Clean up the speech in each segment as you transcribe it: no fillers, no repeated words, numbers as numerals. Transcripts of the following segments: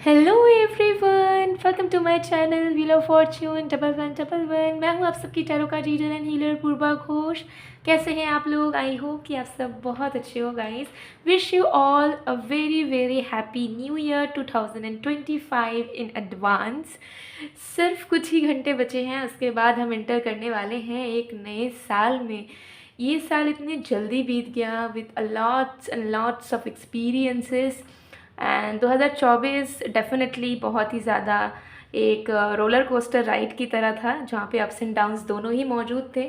Hello everyone, welcome to my channel wheel of fortune double one. मैं हूँ आप सबकी टैरो का reader and healer Purva Ghosh. कैसे हैं आप लोग? आई होप कि आप सब बहुत अच्छे हो guys. Wish you all a very very happy new year 2025 in advance. सिर्फ कुछ ही घंटे बचे हैं, उसके बाद हम एंटर करने वाले हैं एक नए साल में। ये साल इतने जल्दी बीत गया with lots and lots of experiences. And 2024 definitely बहुत ही ज़्यादा एक रोलर कोस्टर राइड की तरह था, जहाँ पे अप्स एंड डाउन्स दोनों ही मौजूद थे।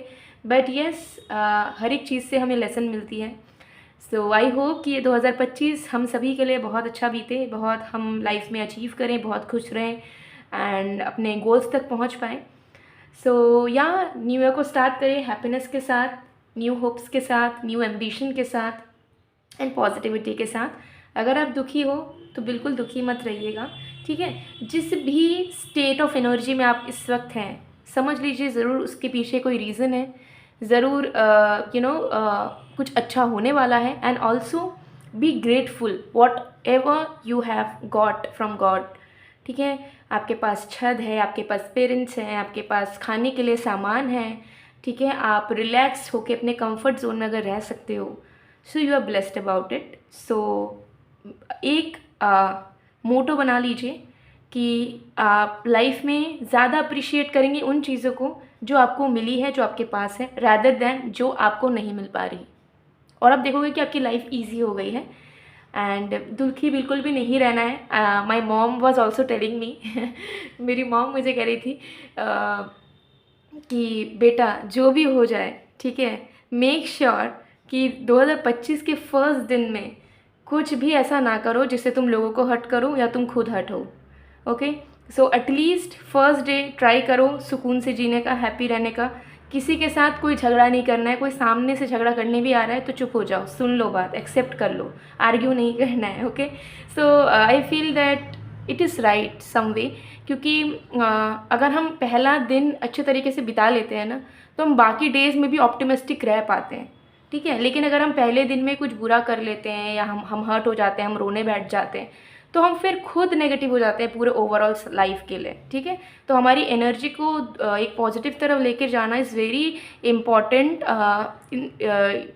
बट येस, हर एक चीज़ से हमें लेसन मिलती है। सो आई होप कि ये 2025 हम सभी के लिए बहुत अच्छा बीते, बहुत हम लाइफ में अचीव करें, बहुत खुश रहें एंड अपने गोल्स तक पहुँच पाएँ। सो या न्यू ईयर को स्टार्ट करें हैप्पीनेस के साथ, न्यू होप्स के साथ, न्यू एम्बिशन के साथ एंड पॉजिटिविटी के साथ। अगर आप दुखी हो तो बिल्कुल दुखी मत रहिएगा, ठीक है। जिस भी स्टेट ऑफ एनर्जी में आप इस वक्त हैं, समझ लीजिए ज़रूर उसके पीछे कोई रीज़न है, ज़रूर कुछ अच्छा होने वाला है। And also be grateful what ever you have got from God, ठीक है। आपके पास छत है, आपके पास पेरेंट्स हैं, आपके पास खाने के लिए सामान है, ठीक है। आप रिलैक्स होके अपने कंफर्ट जोन में अगर रह सकते हो, so you are blessed about it. So एक मोटो बना लीजिए कि आप लाइफ में ज़्यादा अप्रिशिएट करेंगे उन चीज़ों को जो आपको मिली है, जो आपके पास है, रैदर दैन जो आपको नहीं मिल पा रही। और आप देखोगे कि आपकी लाइफ ईजी हो गई है एंड दुखी बिल्कुल भी नहीं रहना है। My mom was also telling me मेरी मॉम मुझे कह रही थी कि बेटा जो भी हो जाए, ठीक है, मेक श्योर कि 2025 के फर्स्ट दिन में कुछ भी ऐसा ना करो जिससे तुम लोगों को हर्ट करो या तुम खुद हर्ट हो। Okay, so at least first day try करो सुकून से जीने का, हैप्पी रहने का। किसी के साथ कोई झगड़ा नहीं करना है। कोई सामने से झगड़ा करने भी आ रहा है तो चुप हो जाओ, सुन लो बात, एक्सेप्ट कर लो, आर्ग्यू नहीं करना है। Okay, so I feel that it is right some way, क्योंकि अगर हम पहला दिन अच्छे तरीके से बिता लेते हैं ना, तो हम बाकी डेज़ में भी ऑप्टिमिस्टिक रह पाते हैं, ठीक है। लेकिन अगर हम पहले दिन में कुछ बुरा कर लेते हैं या हम हर्ट हो जाते हैं, हम रोने बैठ जाते हैं, तो हम फिर खुद नेगेटिव हो जाते हैं पूरे ओवरऑल लाइफ के लिए, ठीक है। तो हमारी एनर्जी को एक पॉजिटिव तरफ लेकर जाना इज़ वेरी इम्पॉर्टेंट,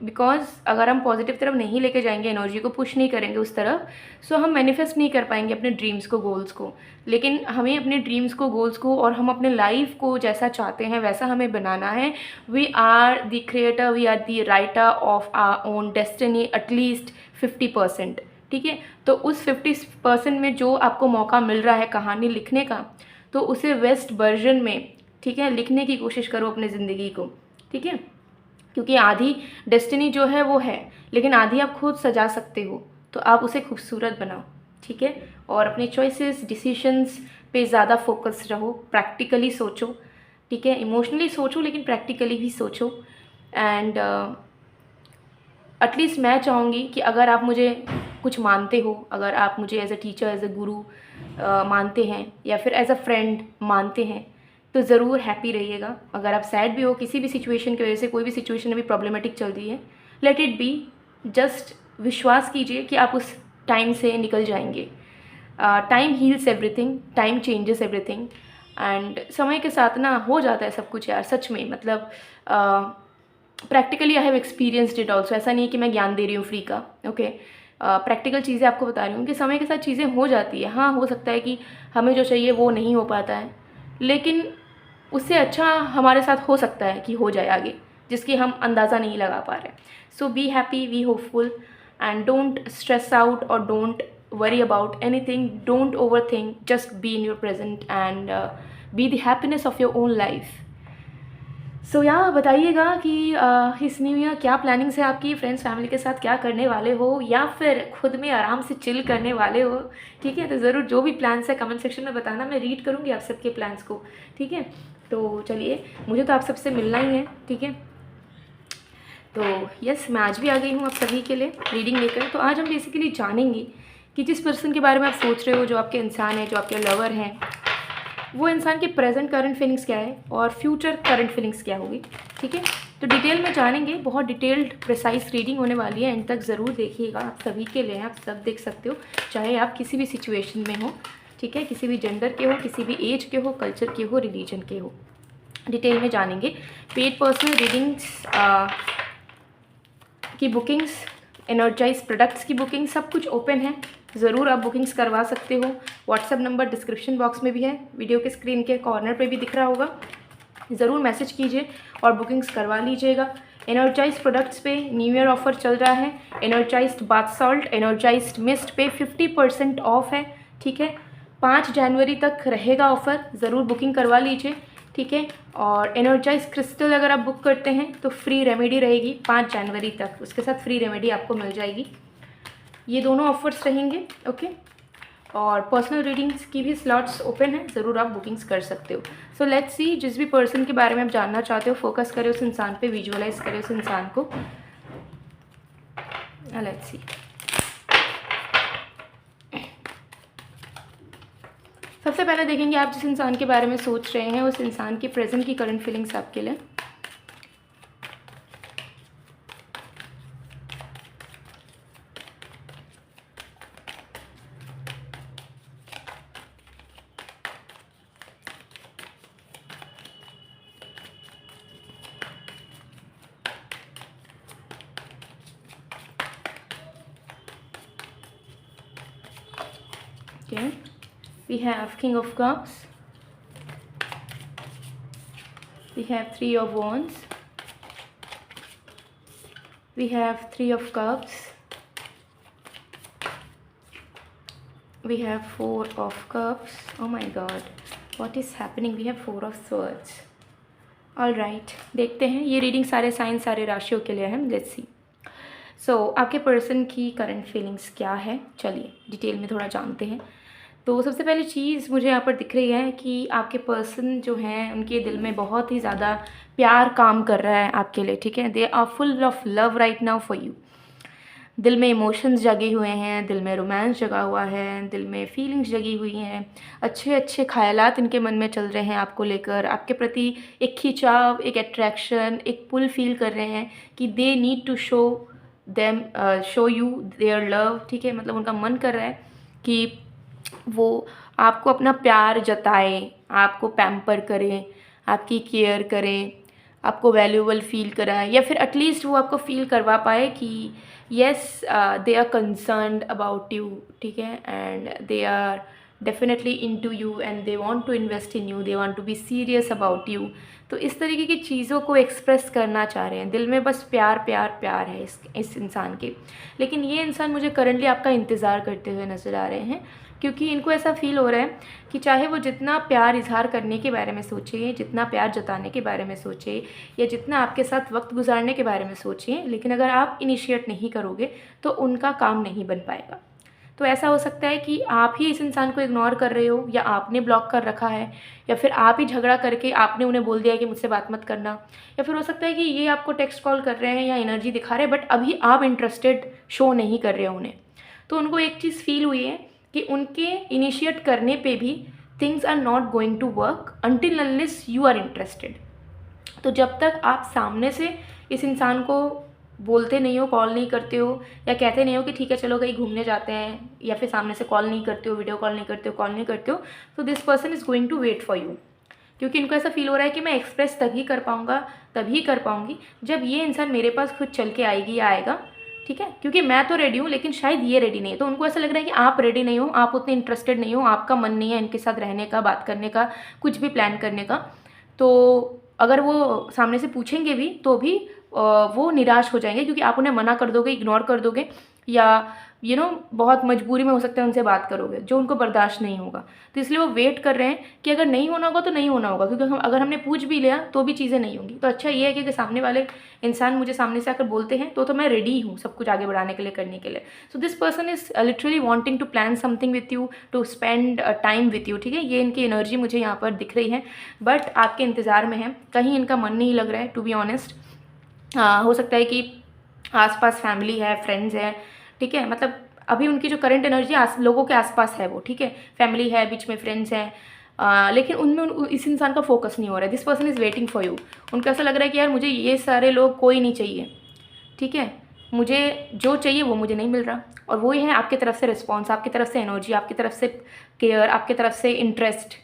बिकॉज अगर हम पॉजिटिव तरफ नहीं लेके जाएंगे, एनर्जी को पुश नहीं करेंगे उस तरफ, सो हम मैनिफेस्ट नहीं कर पाएंगे अपने ड्रीम्स को, गोल्स को। लेकिन हमें अपने ड्रीम्स को, गोल्स को और हम अपने लाइफ को जैसा चाहते हैं वैसा हमें बनाना है। We are the creator, we are the writer of our own destiny, at least 50%, ठीक है। तो उस 50% में जो आपको मौका मिल रहा है कहानी लिखने का, तो उसे बेस्ट वर्जन में, ठीक है, लिखने की कोशिश करो अपने ज़िंदगी को, ठीक है। क्योंकि आधी डेस्टिनी जो है वो है, लेकिन आधी आप खुद सजा सकते हो, तो आप उसे खूबसूरत बनाओ, ठीक है। और अपने चॉइसेस, डिसीशंस पे ज़्यादा फोकस रहो, प्रैक्टिकली सोचो, ठीक है। इमोशनली सोचो लेकिन प्रैक्टिकली भी सोचो। एंड एटलीस्ट मैं चाहूँगी कि अगर आप मुझे कुछ मानते हो, अगर आप मुझे as a teacher, as a guru मानते हैं या फिर एज अ फ्रेंड मानते हैं, तो ज़रूर हैप्पी रहिएगा। अगर आप सैड भी हो किसी भी सिचुएशन की वजह से, कोई भी सिचुएशन अभी प्रॉब्लमेटिक चल रही है, लेट इट बी, जस्ट विश्वास कीजिए कि आप उस टाइम से निकल जाएंगे। Time heals everything, time changes everything. And समय के साथ ना हो जाता है सब कुछ यार, सच में। मतलब practically I have experienced it also. ऐसा नहीं है कि मैं ज्ञान दे रही हूँ फ्री का, ओके। प्रैक्टिकल चीज़ें आपको बता रही हूँ कि समय के साथ चीज़ें हो जाती है। हाँ, हो सकता है कि हमें जो चाहिए वो नहीं हो पाता है, लेकिन उससे अच्छा हमारे साथ हो सकता है कि हो जाए आगे, जिसकी हम अंदाज़ा नहीं लगा पा रहे। So be happy, be hopeful and don't stress out और don't worry about anything, don't overthink, just be in your present and be the happiness of your own life. सो यहाँ बताइएगा कि इस न्यू ईयर क्या प्लानिंग्स है आपकी, friends family के साथ क्या करने वाले हो, या फिर खुद में आराम से चिल करने वाले हो, ठीक है। तो ज़रूर जो भी प्लान्स है कमेंट सेक्शन में बताना, मैं रीड करूँगी आप सबके प्लान्स को, ठीक है। तो चलिए, मुझे तो आप सबसे मिलना ही है, ठीक है। तो यस, मैं आज भी आ गई हूँ आप सभी के लिए रीडिंग लेकर। तो आज हम बेसिकली जानेंगे कि जिस पर्सन के बारे में आप सोच रहे हो, जो आपके इंसान है, जो आपके लवर हैं, वो इंसान के प्रेजेंट करंट फीलिंग्स क्या है और फ्यूचर करंट फीलिंग्स क्या होगी, ठीक है। तो डिटेल में जानेंगे, बहुत डिटेल्ड प्रिसाइज रीडिंग होने वाली है, एंड तक ज़रूर देखिएगा, आप सभी के लिए आप सब देख सकते हो, चाहे आप किसी भी सिचुएशन में हो, ठीक है, किसी भी जेंडर के हो, किसी भी एज के हो, कल्चर के हो, रिलीजन के हो, डिटेल में जानेंगे। पेड पर्सनल रीडिंग्स की बुकिंग्स, एनर्जाइज प्रोडक्ट्स की बुकिंग, सब कुछ ओपन है, ज़रूर आप बुकिंग्स करवा सकते हो। व्हाट्सएप नंबर डिस्क्रिप्शन बॉक्स में भी है, वीडियो के स्क्रीन के कॉर्नर पे भी दिख रहा होगा, ज़रूर मैसेज कीजिए और बुकिंग्स करवा लीजिएगा। एनर्जाइज प्रोडक्ट्स पे न्यू ईयर ऑफर चल रहा है। Energised bath salt, energised mist पे 50% ऑफ है, ठीक है। 5 जनवरी तक रहेगा ऑफ़र, ज़रूर बुकिंग करवा लीजिए, ठीक है। और एनर्जाइज क्रिस्टल अगर आप बुक करते हैं तो फ्री रेमेडी रहेगी 5 जनवरी तक, उसके साथ फ्री रेमेडी आपको मिल जाएगी। ये दोनों ऑफर्स रहेंगे, ओके। और पर्सनल रीडिंग्स की भी स्लॉट्स ओपन है, ज़रूर आप बुकिंग्स कर सकते हो। सो लेट्स सी, जिस भी पर्सन के बारे में आप जानना चाहते हो, फोकस करें उस इंसान पे, विजुअलाइज करें उस इंसान को। लेट्स सी, सबसे पहले देखेंगे आप जिस इंसान के बारे में सोच रहे हैं उस इंसान की प्रेजेंट की करंट फीलिंग्स आपके लिए। Okay, we have King of Cups, we have 3 of Wands, we have 3 of Cups, we have 4 of Cups. Oh my God, what is happening? We have 4 of Swords. All right, देखते हैं, ये reading सारे sign, सारे राशियों के लिए है। Let's see. सो आपके पर्सन की करंट फीलिंग्स क्या है, चलिए डिटेल में थोड़ा जानते हैं। तो सबसे पहली चीज़ मुझे यहाँ पर दिख रही है कि आपके पर्सन जो हैं उनके दिल में बहुत ही ज़्यादा प्यार काम कर रहा है आपके लिए, ठीक है। They are full of love right now for you. दिल में इमोशंस जगे हुए हैं, दिल में रोमांस जगा हुआ है, दिल में फीलिंग्स जगी हुई हैं, अच्छे अच्छे ख्यालात इनके मन में चल रहे हैं आपको लेकर, आपके प्रति एक खिंचाव, एक अट्रैक्शन, एक पुल फील कर रहे हैं कि they need to show you their love, ठीक है। मतलब उनका मन कर रहा है कि वो आपको अपना प्यार जताए, आपको पैम्पर करें, आपकी केयर करें, आपको वैल्यूएबल फील कराए, या फिर एटलीस्ट वो आपको फील करवा पाए कि yes they are concerned about you, ठीक है, and they are definitely into you and they want to invest in you, they want to be serious about you. तो इस तरीके की चीज़ों को एक्सप्रेस करना चाह रहे हैं, दिल में बस प्यार प्यार प्यार है इस इंसान के। लेकिन ये इंसान मुझे करंटली आपका इंतज़ार करते हुए नज़र आ रहे हैं, क्योंकि इनको ऐसा फील हो रहा है कि चाहे वो जितना प्यार इजहार करने के बारे में सोचे, जितना प्यार जताने के बारे में सोचे, या जितना आपके साथ वक्त गुजारने के बारे में सोचें, लेकिन अगर आप इनिशिएट नहीं करोगे तो उनका काम नहीं बन पाएगा। तो ऐसा हो सकता है कि आप ही इस इंसान को इग्नोर कर रहे हो, या आपने ब्लॉक कर रखा है, या फिर आप ही झगड़ा करके आपने उन्हें बोल दिया है कि मुझसे बात मत करना, या फिर हो सकता है कि ये आपको टेक्स्ट कॉल कर रहे हैं या एनर्जी दिखा रहे हैं, बट अभी आप इंटरेस्टेड शो नहीं कर रहे हो उन्हें। तो उनको एक चीज़ फील हुई है कि उनके इनिशिएट करने पे भी things are not going to work until unless you are interested. तो जब तक आप सामने से इस इंसान को बोलते नहीं हो, कॉल नहीं करते हो, या कहते नहीं हो कि ठीक है चलो कहीं घूमने जाते हैं, या फिर सामने से कॉल नहीं करते हो, वीडियो कॉल नहीं करते हो, कॉल नहीं करते हो, तो this person is going to wait for you. क्योंकि इनको ऐसा फील हो रहा है कि मैं एक्सप्रेस तभी कर पाऊँगा, तभी कर पाऊँगी जब ये इंसान मेरे पास खुद चल के आएगी या आएगा, ठीक है। क्योंकि मैं तो रेडी हूँ लेकिन शायद ये रेडी नहीं है। तो उनको ऐसा लग रहा है कि आप रेडी नहीं हो, आप उतने इंटरेस्टेड नहीं हो, आपका मन नहीं है इनके साथ रहने का, बात करने का, कुछ भी प्लान करने का। तो अगर वो सामने से पूछेंगे भी तो भी वो निराश हो जाएंगे, क्योंकि आप उन्हें मना कर दोगे, इग्नोर कर दोगे, या बहुत मजबूरी में हो सकता है उनसे बात करोगे, जो उनको बर्दाश्त नहीं होगा। तो इसलिए वो वेट कर रहे हैं कि अगर नहीं होना होगा तो नहीं होना होगा, क्योंकि अगर हमने पूछ भी लिया तो भी चीज़ें नहीं होंगी। तो अच्छा ये है कि सामने वाले इंसान मुझे सामने से आकर बोलते हैं तो मैं रेडी हूँ सब कुछ आगे बढ़ाने के लिए, करने के लिए। So this person is literally wanting to plan something with you, to spend time with you, ठीक है। ये इनकी एनर्जी मुझे यहाँ पर दिख रही है, बट आपके इंतज़ार में है, कहीं इनका मन नहीं लग रहा है टू बी ऑनेस्ट। हो सकता है कि आसपास फैमिली है, फ्रेंड्स है, ठीक है। मतलब अभी उनकी जो करंट एनर्जी लोगों के आसपास है वो, ठीक है, फैमिली है, बीच में फ्रेंड्स हैं, लेकिन उनमें इस इंसान का फोकस नहीं हो रहा है। This person is waiting for you. उनको ऐसा लग रहा है कि यार मुझे ये सारे लोग कोई नहीं चाहिए, ठीक है। मुझे जो चाहिए वो मुझे नहीं मिल रहा, और वो ही है आपकी तरफ से रिस्पॉन्स, आपकी तरफ से एनर्जी, आपकी तरफ से केयर, आपकी तरफ से इंटरेस्ट,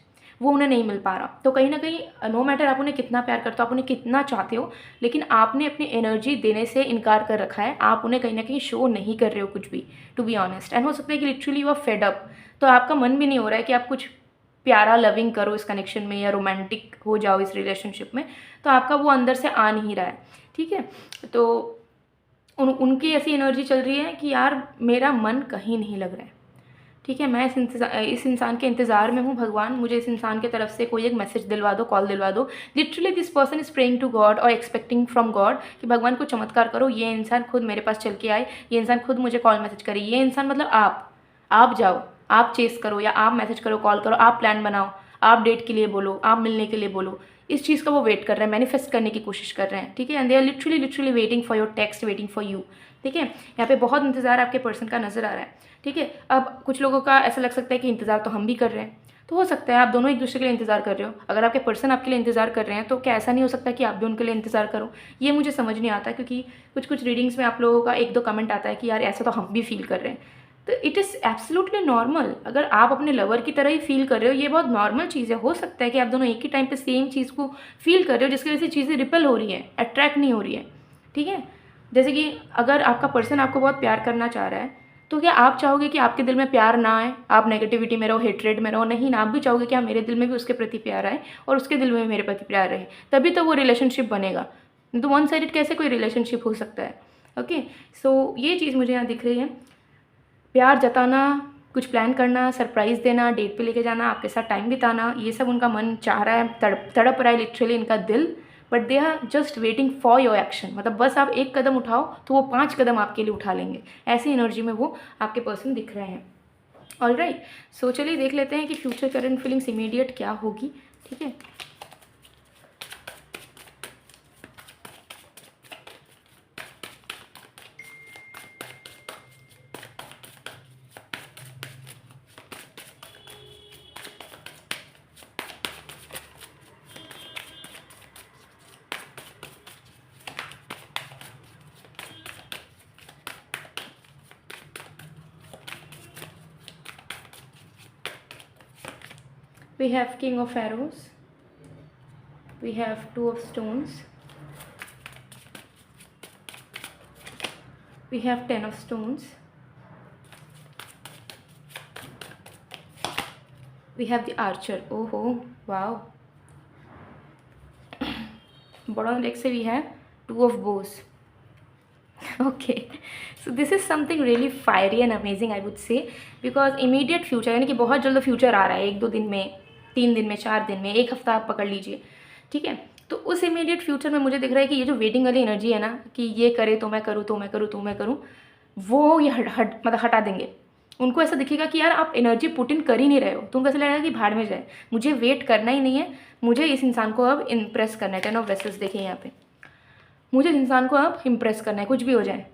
वो उन्हें नहीं मिल पा रहा। तो कहीं ना कहीं नो मैटर आप उन्हें कितना प्यार करते हो, आप उन्हें कितना चाहते हो, लेकिन आपने अपनी एनर्जी देने से इनकार कर रखा है। आप उन्हें कहीं ना कहीं शो नहीं कर रहे हो कुछ भी, टू बी ऑनेस्ट। एंड हो सकता है कि literally you are fed up, तो आपका मन भी नहीं हो रहा है कि आप कुछ प्यारा लविंग करो इस कनेक्शन में, या रोमांटिक हो जाओ इस रिलेशनशिप में, तो आपका वो अंदर से आ नहीं रहा है। ठीक है, तो उनकी ऐसी एनर्जी चल रही है कि यार मेरा मन कहीं नहीं लग रहा है। ठीक है, मैं इस इंसान के इंतज़ार में हूँ, भगवान मुझे इस इंसान की तरफ से कोई एक मैसेज दिलवा दो, कॉल दिलवा दो। Literally this person is praying to God और एक्सपेक्टिंग फ्रॉम गॉड कि भगवान को चमत्कार करो, ये इंसान खुद मेरे पास चल के आए, ये इंसान खुद मुझे कॉल मैसेज करे। ये इंसान मतलब आप जाओ, आप चेस करो, या आप मैसेज करो, कॉल करो, आप प्लान बनाओ, आप डेट के लिए बोलो, आप मिलने के लिए बोलो। इस चीज़ का वो वेट कर रहे हैं, मैनिफेस्ट करने की कोशिश कर रहे हैं। ठीक है, and they are literally waiting for your text, waiting for you. ठीक है, यहाँ पे बहुत इंतज़ार आपके पर्सन का नज़र आ रहा है। ठीक है, अब कुछ लोगों का ऐसा लग सकता है कि इंतज़ार तो हम भी कर रहे हैं, तो हो सकता है आप दोनों एक दूसरे के लिए इंतज़ार कर रहे हो। अगर आपके पर्सन आपके लिए इंतज़ार कर रहे हैं, तो क्या ऐसा नहीं हो सकता कि आप भी उनके लिए इंतज़ार करो? ये मुझे समझ नहीं आता, क्योंकि कुछ रीडिंग्स में आप लोगों का एक दो कमेंट आता है कि यार ऐसा तो हम भी फील कर रहे हैं। तो इट इज़ एब्सोल्युटली नॉर्मल। अगर आप अपने लवर की तरह ही फील कर रहे हो, ये बहुत नॉर्मल चीज़ है। हो सकता है कि आप दोनों एक ही टाइम पे सेम चीज़ को फील कर रहे हो, जिसकी वजह से चीज़ें रिपेल हो रही हैं, अट्रैक्ट नहीं हो रही है। ठीक है, जैसे कि अगर आपका पर्सन आपको बहुत प्यार करना चाह रहा है, तो क्या आप चाहोगे कि आपके दिल में प्यार ना आए, आप नेगेटिविटी में रहो, हेट्रेड में रहो? नहीं ना, आप भी चाहोगे कि हाँ मेरे दिल में भी उसके प्रति प्यार आए और उसके दिल में भी मेरे प्रति प्यार रहे, तभी तो वो रिलेशनशिप बनेगा। तो वन साइडेड कैसे कोई रिलेशनशिप हो सकता है? ओके, सो ये चीज़ मुझे यहाँ दिख रही है। प्यार जताना, कुछ प्लान करना, सरप्राइज़ देना, डेट पे लेके जाना, आपके साथ टाइम बिताना, ये सब उनका मन चाह रहा है, तड़प रहा है लिटरली इनका दिल। But they are just waiting for your action. मतलब बस आप एक कदम उठाओ तो वो 5 कदम आपके लिए उठा लेंगे। ऐसी एनर्जी में वो आपके पर्सन दिख रहे हैं। ऑलराइट, सो चलिए देख लेते हैं कि फ्यूचर करंट फीलिंग्स इमीडिएट क्या होगी। ठीक है, we have King of Arrows, we have Two of Stones, we have 10 of Stones, we have the Archer. Oh wow. Bottom leg se we have Two of Bows. Okay, so this is something really fiery and amazing I would say, because immediate future यानी कि बहुत जल्द future आ रहा है, 1-2 दिन में, 3 दिन में, 4 दिन में, 1 हफ्ता आप पकड़ लीजिए। ठीक है, तो उस इमीडिएट फ्यूचर में मुझे दिख रहा है कि ये जो वेटिंग वाली एनर्जी है ना, कि ये करे तो मैं करूँ, तो मैं करूँ, तो मैं करूँ, वो ये मतलब हटा देंगे। उनको ऐसा दिखेगा कि यार आप एनर्जी पुट इन कर ही नहीं रहे हो, तो उनको ऐसा लगेगा कि भाड़ में जाए, मुझे वेट करना ही नहीं है, मुझे इस इंसान को अब इम्प्रेस करना है। 10 ऑफ वेसल्स देखिए यहाँ पे, मुझे इस इंसान को अब इम्प्रेस करना है, कुछ भी हो जाए।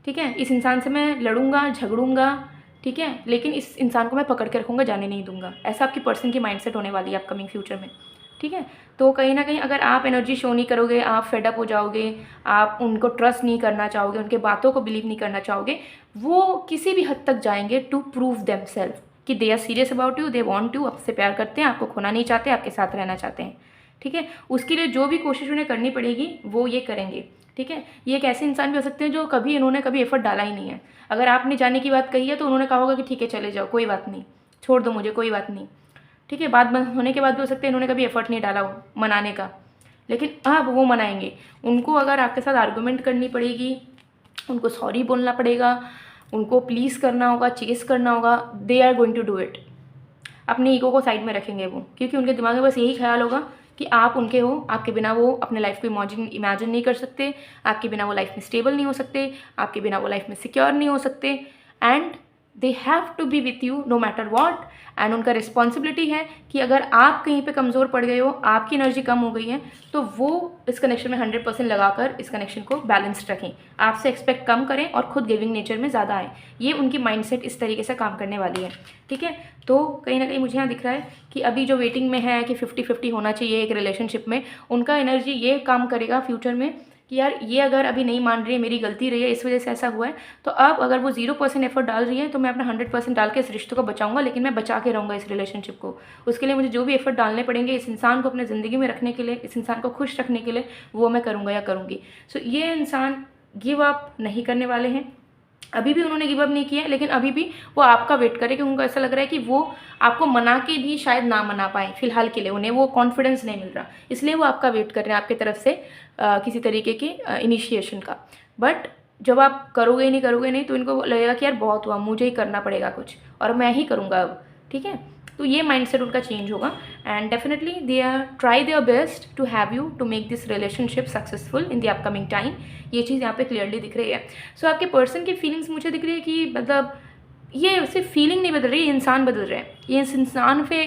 ठीक है, इस इंसान से मैं लड़ूंगा, झगड़ूंगा, ठीक है, लेकिन इस इंसान को मैं पकड़ के रखूँगा, जाने नहीं दूंगा। ऐसा आपकी पर्सन की माइंडसेट होने वाली है अपकमिंग फ्यूचर में। ठीक है, तो कहीं ना कहीं अगर आप एनर्जी शो नहीं करोगे, आप फेडअप हो जाओगे, आप उनको ट्रस्ट नहीं करना चाहोगे, उनके बातों को बिलीव नहीं करना चाहोगे, वो किसी भी हद तक जाएंगे टू प्रूव देमसेल्फ कि they are serious about you, they want you, आपसे प्यार करते हैं, आपको खोना नहीं चाहते, आपके साथ रहना चाहते हैं। ठीक है, उसके लिए जो भी कोशिश उन्हें करनी पड़ेगी वो ये करेंगे। ठीक है, ये एक ऐसे इंसान भी हो सकते हैं जो इन्होंने कभी एफर्ट डाला ही नहीं है। अगर आपने जाने की बात कही है तो उन्होंने कहा होगा कि ठीक है चले जाओ, कोई बात नहीं, छोड़ दो मुझे, कोई बात नहीं। ठीक है, बात बंद होने के बाद भी हो सकता है इन्होंने कभी एफर्ट नहीं डाला हो मनाने का, लेकिन अब वो मनाएंगे। उनको अगर आपके साथ आर्गूमेंट करनी पड़ेगी, उनको सॉरी बोलना पड़ेगा, उनको प्लीज़ करना होगा, चेस करना होगा, they are going to do it. अपने ईगो को साइड में रखेंगे वो, क्योंकि उनके दिमाग में बस यही ख्याल होगा कि आप उनके हो, आपके बिना वो अपने लाइफ को इमेजिन नहीं कर सकते, आपके बिना वो लाइफ में स्टेबल नहीं हो सकते, आपके बिना वो लाइफ में सिक्योर नहीं हो सकते, and they have to be with you no matter what. And उनका रिस्पॉन्सिबिलिटी है कि अगर आप कहीं पे कमज़ोर पड़ गए हो, आपकी एनर्जी कम हो गई है, तो वो इस कनेक्शन में 100% लगाकर इस कनेक्शन को बैलेंस्ड रखें, आपसे एक्सपेक्ट कम करें और खुद गिविंग नेचर में ज़्यादा आए। ये उनकी माइंडसेट इस तरीके से काम करने वाली है। ठीक है, तो कहीं ना कहीं मुझे यहाँ दिख रहा है कि अभी जो वेटिंग में है कि 50-50 होना चाहिए एक रिलेशनशिप में, उनका एनर्जी ये काम करेगा फ्यूचर में कि यार ये अगर अभी नहीं मान रही है, मेरी गलती रही है, इस वजह से ऐसा हुआ है, तो अब अगर वो 0% एफर्ट डाल रही है तो मैं अपना 100% डाल के इस रिश्ते को बचाऊंगा, लेकिन मैं बचा के रहूँगा इस रिलेशनशिप को। उसके लिए मुझे जो भी एफर्ट डालने पड़ेंगे इस इंसान को अपने ज़िंदगी में रखने के लिए, इस इंसान को खुश रखने के लिए, वो मैं करूँगा या करूँगी। सो ये इंसान गिव अप नहीं करने वाले हैं। अभी भी उन्होंने गिव अप नहीं किया है, लेकिन अभी भी वो आपका वेट करे, क्योंकि उनको ऐसा लग रहा है कि वो आपको मना के भी शायद ना मना पाए। फिलहाल के लिए उन्हें वो कॉन्फिडेंस नहीं मिल रहा, इसलिए वो आपका वेट कर रहे हैं आपकी तरफ से किसी तरीके की इनिशिएशन का। बट जब आप करोगे नहीं तो इनको लगेगा कि यार बहुत हुआ, मुझे ही करना पड़ेगा कुछ और मैं ही करूँगा अब, ठीक है। तो ये माइंडसेट उनका चेंज होगा and definitely they are try their best to have you to make this relationship successful in the upcoming time. ये चीज़ यहाँ पे क्लियरली दिख रही है। सो आपके पर्सन की फीलिंग्स मुझे दिख रही है कि मतलब ये सिर्फ फीलिंग नहीं बदल रही, ये इंसान बदल रहे हैं। ये इस इंसान पे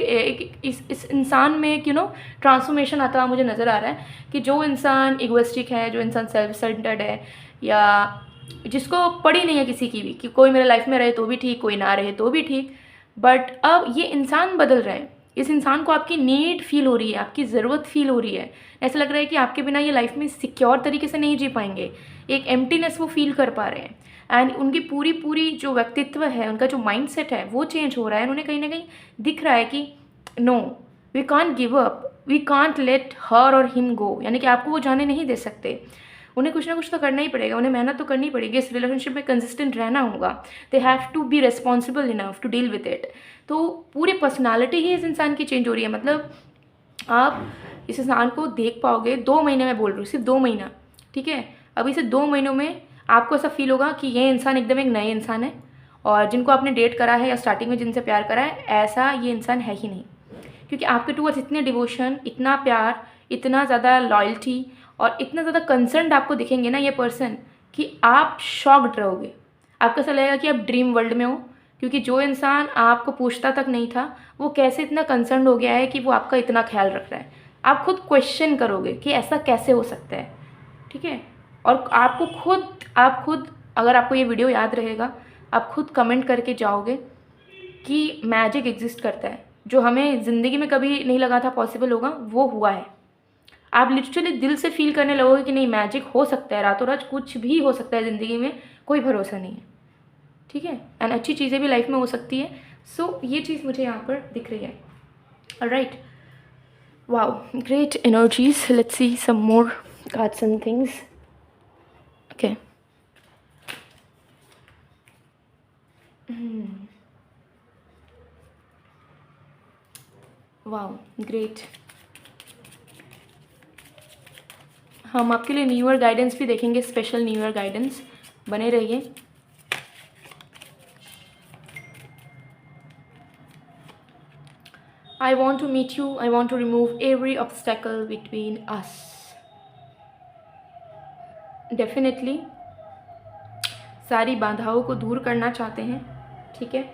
इस इंसान में ट्रांसफॉर्मेशन आता हुआ मुझे नज़र आ रहा है कि जो इंसान इगोइस्टिक है, जो इंसान सेल्फ सेंटर्ड है, या जिसको पड़ी नहीं है किसी की भी कि कोई मेरे लाइफ में रहे तो भी ठीक, कोई ना रहे तो भी ठीक, बट अब ये इंसान बदल रहे हैं। इस इंसान को आपकी नीड फील हो रही है, आपकी ज़रूरत फील हो रही है। ऐसा लग रहा है कि आपके बिना ये लाइफ में सिक्योर तरीके से नहीं जी पाएंगे। एक एम्प्टीनेस वो फील कर पा रहे हैं एंड उनकी पूरी जो व्यक्तित्व है, उनका जो माइंडसेट है वो चेंज हो रहा है। उन्हें कहीं ना कहीं दिख रहा है कि no, we can't give up, we can't let her और हिम गो, यानी कि आपको वो जाने नहीं दे सकते। उन्हें कुछ ना कुछ तो करना ही पड़ेगा, उन्हें मेहनत तो करनी पड़ेगी, इस रिलेशनशिप में कंसिस्टेंट रहना होगा। They have to be responsible enough to deal with it. तो पूरी पर्सनालिटी ही इस इंसान की चेंज हो रही है। मतलब आप इस इंसान को देख पाओगे 2 महीने में, बोल रही हूँ सिर्फ 2 महीना, ठीक है। अभी से 2 महीनों में आपको ऐसा फील होगा कि ये इंसान एकदम एक नए इंसान है, और जिनको आपने डेट करा है या स्टार्टिंग में जिनसे प्यार करा है, ऐसा ये इंसान है ही नहीं। क्योंकि आपके टूवर्ड्स इतने डिवोशन, इतना प्यार, इतना ज़्यादा लॉयल्टी और इतना ज़्यादा कंसर्न आपको दिखेंगे ना ये पर्सन, कि आप शॉक्ड रहोगे। आपको ऐसा लगेगा कि आप ड्रीम वर्ल्ड में हो, क्योंकि जो इंसान आपको पूछता तक नहीं था वो कैसे इतना कंसर्न हो गया है कि वो आपका इतना ख्याल रख रहा है। आप खुद क्वेश्चन करोगे कि ऐसा कैसे हो सकता है, ठीक है। और आप खुद अगर आपको ये वीडियो याद रहेगा, आप खुद कमेंट करके जाओगे कि मैजिक एग्जिस्ट करता है। जो हमें ज़िंदगी में कभी नहीं लगा था पॉसिबल होगा, वो हुआ है। आप लिटरली दिल से फील करने लगोगे कि नहीं, मैजिक हो सकता है, रातों रात कुछ भी हो सकता है ज़िंदगी में, कोई भरोसा नहीं है, ठीक है। एंड अच्छी चीज़ें भी लाइफ में हो सकती है। सो ये चीज़ मुझे यहाँ पर दिख रही है। Alright, wow, great energies. Let's see some more cards and things. Okay, wow, great. हम आपके लिए न्यू ईयर गाइडेंस भी देखेंगे, स्पेशल न्यू ईयर गाइडेंस, बने रहिए। I want to meet you, I want to remove every obstacle between us. Definitely सारी बाधाओं को दूर करना चाहते हैं, ठीक है।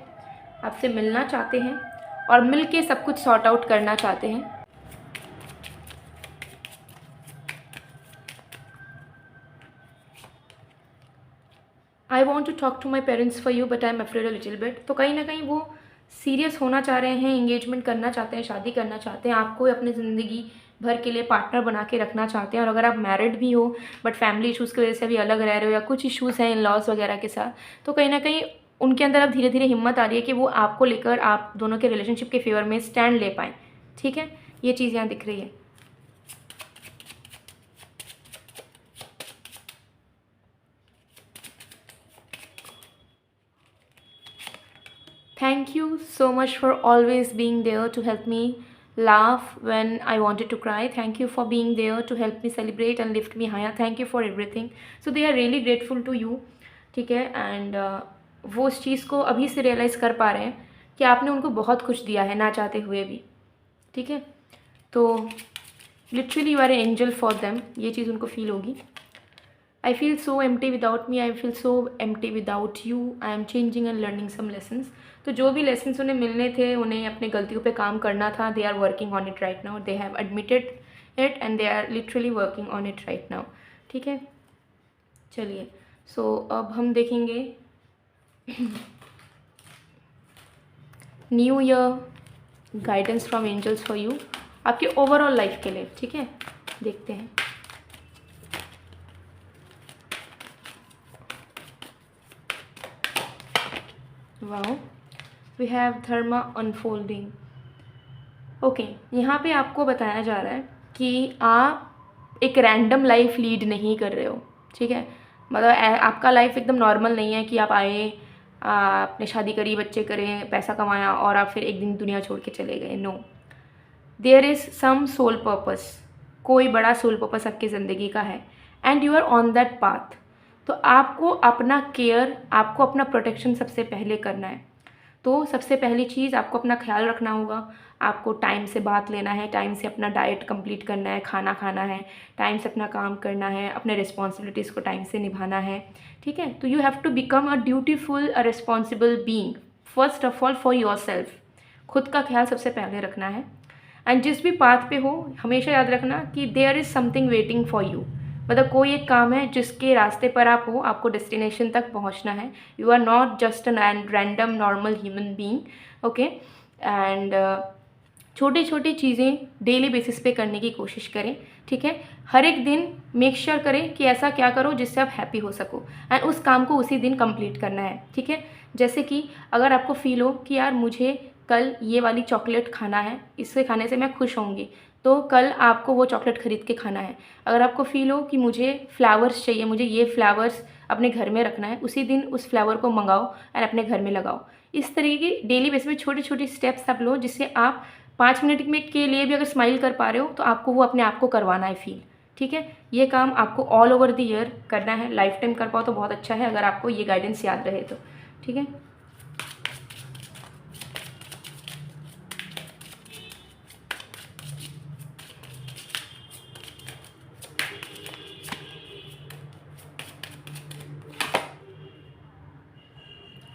आपसे मिलना चाहते हैं और मिल के सब कुछ सॉर्ट आउट करना चाहते हैं। I want to talk to my parents for you but I am afraid a little bit. तो कहीं ना कहीं वो सीरियस होना चाह रहे हैं, एंगेजमेंट करना चाहते हैं, शादी करना चाहते हैं, आपको अपनी ज़िंदगी भर के लिए पार्टनर बना के रखना चाहते हैं। और अगर आप मैरिड भी हो बट फैमिली इशूज़ की वजह से अभी अलग रह रहे हो, या कुछ इश्यूज़ हैं इन लॉज वगैरह के साथ, तो कहीं ना कहीं उनके अंदर अब धीरे धीरे हिम्मत आ रही है कि वो आपको लेकर आप दोनों के रिलेशनशिप के फेवर में स्टैंड ले पाएँ, ठीक है। ये चीज़ यहाँ दिख रही है। Thank you so much for always being there to help me laugh when I wanted to cry. Thank you for being there to help me celebrate and lift me higher. Thank you for everything. So they are really grateful to you, ठीक है। And वो उस चीज़ को अभी से realise कर पा रहे हैं कि आपने उनको बहुत कुछ दिया है ना चाहते हुए भी, ठीक है। तो literally you are an angel for them, ये चीज़ उनको फील होगी। I feel so empty without me, I feel so empty without you, I am changing and learning some lessons. तो जो भी लेसन्स उन्हें मिलने थे, उन्हें अपनी गलतियों पे काम करना था, they are working on it right now, they have admitted it and they are literally working on it right now, ठीक है। चलिए, सो अब हम देखेंगे new year guidance from angels for you, आपके ओवरऑल लाइफ के लिए, ठीक है। देखते हैं। Wow, we have dharma unfolding. Okay, यहाँ पे आपको बताया जा रहा है कि आप एक रैंडम लाइफ लीड नहीं कर रहे हो, ठीक है। मतलब आपका लाइफ एकदम नॉर्मल नहीं है कि आप आए, आपने शादी करी, बच्चे करें, पैसा कमाया और आप फिर एक दिन दुनिया छोड़ के चले गए। No, there is some soul purpose, कोई बड़ा सोल पर्पस आपकी ज़िंदगी का है, and you are on that path. तो आपको अपना केयर, आपको अपना प्रोटेक्शन सबसे पहले करना है। तो सबसे पहली चीज़, आपको अपना ख्याल रखना होगा। आपको टाइम से बात लेना है, टाइम से अपना डाइट कंप्लीट करना है, खाना खाना है, टाइम से अपना काम करना है, अपने रिस्पॉन्सिबिलिटीज़ को टाइम से निभाना है, ठीक है। तो you have to become a dutiful, a responsible being first of all for yourself. खुद का ख्याल सबसे पहले रखना है। एंड जिस भी पाथ पे हो, हमेशा याद रखना कि there is something waiting for you. मतलब कोई एक काम है जिसके रास्ते पर आप हो, आपको डेस्टिनेशन तक पहुंचना है। You are not just an random normal human being, okay. And छोटी छोटी चीज़ें डेली बेसिस पे करने की कोशिश करें, ठीक है। हर एक दिन मेक श्योर करें कि ऐसा क्या करो जिससे आप हैप्पी हो सको, एंड उस काम को उसी दिन कंप्लीट करना है, ठीक है। जैसे कि अगर आपको फील हो कि यार मुझे कल ये वाली चॉकलेट खाना है, इससे खाने से मैं खुश होंगी, तो कल आपको वो चॉकलेट ख़रीद के खाना है। अगर आपको फील हो कि मुझे फ्लावर्स चाहिए, मुझे ये फ्लावर्स अपने घर में रखना है, उसी दिन उस फ्लावर को मंगाओ एंड अपने घर में लगाओ। इस तरीके की डेली बेसिस पे छोटी छोटी स्टेप्स आप लो, जिससे आप 5 मिनट में के लिए भी अगर स्माइल कर पा रहे हो तो आपको वो अपने आप को करवाना है फील, ठीक है। ये काम आपको ऑल ओवर द ईयर करना है, लाइफ टाइम कर पाओ तो बहुत अच्छा है, अगर आपको ये गाइडेंस याद रहे तो, ठीक है।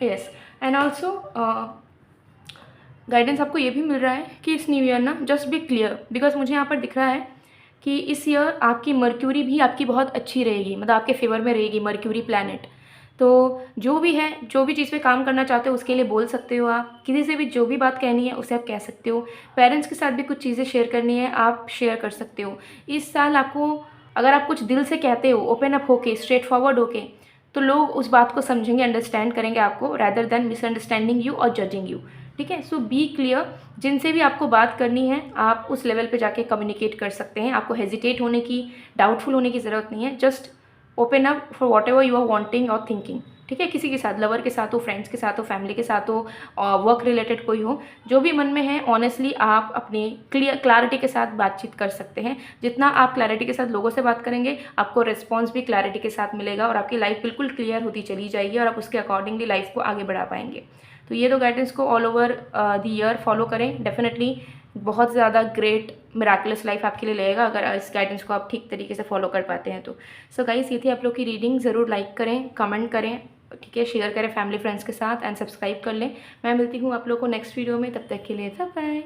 यस, एंड ऑल्सो गाइडेंस आपको ये भी मिल रहा है कि इस न्यू ईयर ना जस्ट बी क्लियर, बिकॉज मुझे यहाँ पर दिख रहा है कि इस ईयर आपकी मर्क्यूरी भी आपकी बहुत अच्छी रहेगी, मतलब आपके फेवर में रहेगी मर्क्यूरी प्लैनेट। तो जो भी है, जो भी चीज़ पे काम करना चाहते हो उसके लिए बोल सकते हो आप, किसी से भी जो भी बात कहनी है उसे आप कह सकते हो। पेरेंट्स के साथ भी कुछ चीज़ें शेयर करनी है, आप शेयर कर सकते हो। इस साल आपको, अगर आप कुछ दिल से कहते हो, ओपन अप होके, स्ट्रेट फॉरवर्ड होके, तो लोग उस बात को समझेंगे, अंडरस्टैंड करेंगे आपको, रैदर देन मिसअंडरस्टैंडिंग यू और जजिंग यू, ठीक है। सो बी क्लियर, जिनसे भी आपको बात करनी है आप उस लेवल पे जाके कम्युनिकेट कर सकते हैं। आपको हेजिटेट होने की, डाउटफुल होने की ज़रूरत नहीं है। Just open up for whatever you are wanting और थिंकिंग, ठीक है। किसी के साथ, लवर के साथ हो, फ्रेंड्स के साथ हो, फैमिली के साथ हो, और वर्क रिलेटेड कोई हो, जो भी मन में है ऑनेस्टली आप अपनी क्लैरिटी के साथ बातचीत कर सकते हैं। जितना आप क्लैरिटी के साथ लोगों से बात करेंगे, आपको रिस्पॉन्स भी क्लैरिटी के साथ मिलेगा और आपकी लाइफ बिल्कुल क्लियर होती चली जाएगी और आप उसके अकॉर्डिंगली लाइफ को आगे बढ़ा पाएंगे। तो ये तो गाइडेंस को all over the year follow करें, डेफिनेटली बहुत ज़्यादा ग्रेट मिराकुलस लाइफ आपके लिए रहेगा अगर इस गाइडेंस को आप ठीक तरीके से फॉलो कर पाते हैं तो। सो गाइस, ये थी आप लोग की रीडिंग। ज़रूर लाइक करें, कमेंट करें, ठीक है, शेयर करें फैमिली फ्रेंड्स के साथ, एंड सब्सक्राइब कर लें। मैं मिलती हूँ आप लोग को नेक्स्ट वीडियो में, तब तक के लिए बाय बाय।